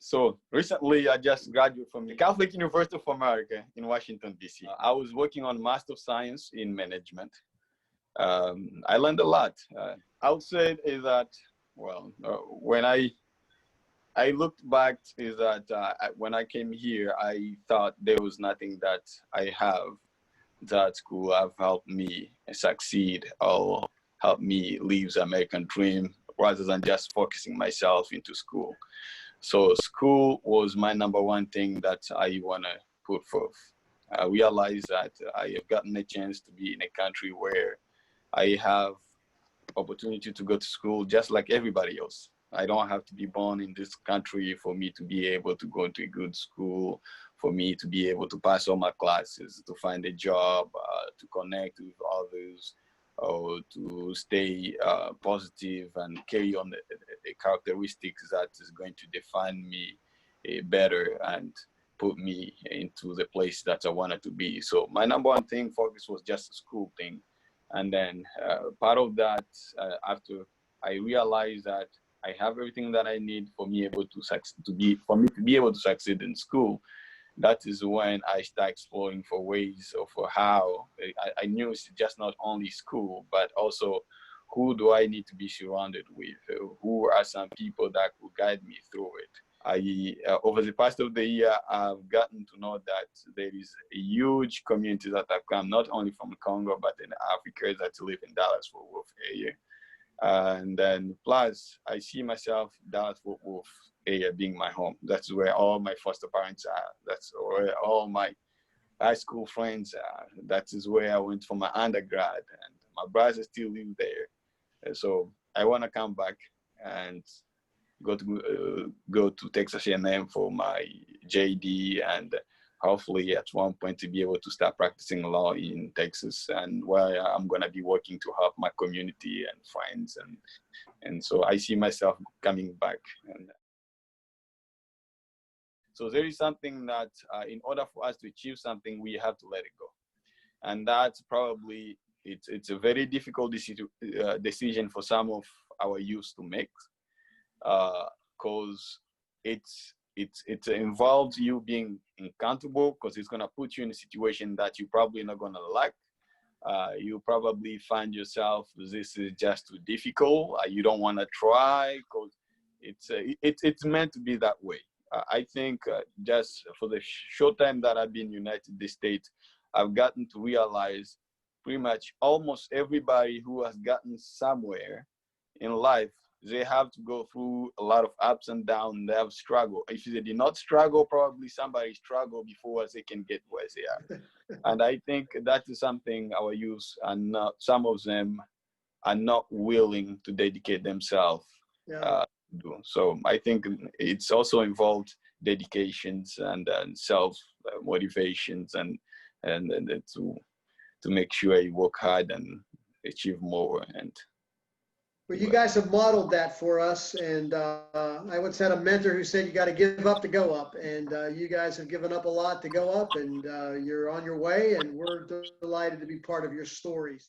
So recently, I just graduated from the Catholic University of America in Washington, D.C. I was working on Master of Science in Management. I learned a lot. I would say is that, well, when I looked back, is that when I came here, I thought there was nothing that I have that could have helped me succeed or help me live the American dream rather than just focusing myself into school. So school was my number one thing that I want to put forth. I realized that I have gotten a chance to be in a country where I have opportunity to go to school just like everybody else. I don't have to be born in this country for me to be able to go into a good school, for me to be able to pass all my classes, to find a job, to connect with others, or to stay positive and carry on the characteristics that is going to define me better and put me into the place that I wanted to be. So my number one thing focus was just a school thing. And then part of that, after I realized that I have everything that I need for me able to be able to succeed in school, that is when I start exploring for ways of how I knew it's just not only school, but also who do I need to be surrounded with? Who are some people that could guide me through it? Over the past of the year, I've gotten to know that there is a huge community that have come not only from Congo, but in Africa that live in Dallas-Fort Worth area. And then plus, I see myself Dallas-Fort Worth area being my home. That's where all my foster parents are. That's where all my high school friends are. That is where I went for my undergrad, and my brothers still live there. And so I want to come back and go to Texas A&M for my JD, and hopefully at one point to be able to start practicing law in Texas, and where I'm going to be working to help my community and friends. And so I see myself coming back. And so there is something that in order for us to achieve something, we have to let it go. And that's probably, it's a very difficult decision for some of our youth to make, because it involves you being accountable, because it's going to put you in a situation that you're probably not going to like. You probably find yourself, this is just too difficult. You don't want to try, because it's meant to be that way. I think just for the short time that I've been in the United States, I've gotten to realize pretty much almost everybody who has gotten somewhere in life, they have to go through a lot of ups and downs. They have struggled. If they did not struggle, probably somebody struggled before they can get where they are. And I think that is something our youth are not, some of them are not willing to dedicate themselves to do. So I think it's also involved dedications and self motivations and to make sure you work hard and achieve more. And well, you guys have modeled that for us, and I once had a mentor who said you got to give up to go up, and you guys have given up a lot to go up, and you're on your way, and we're delighted to be part of your stories.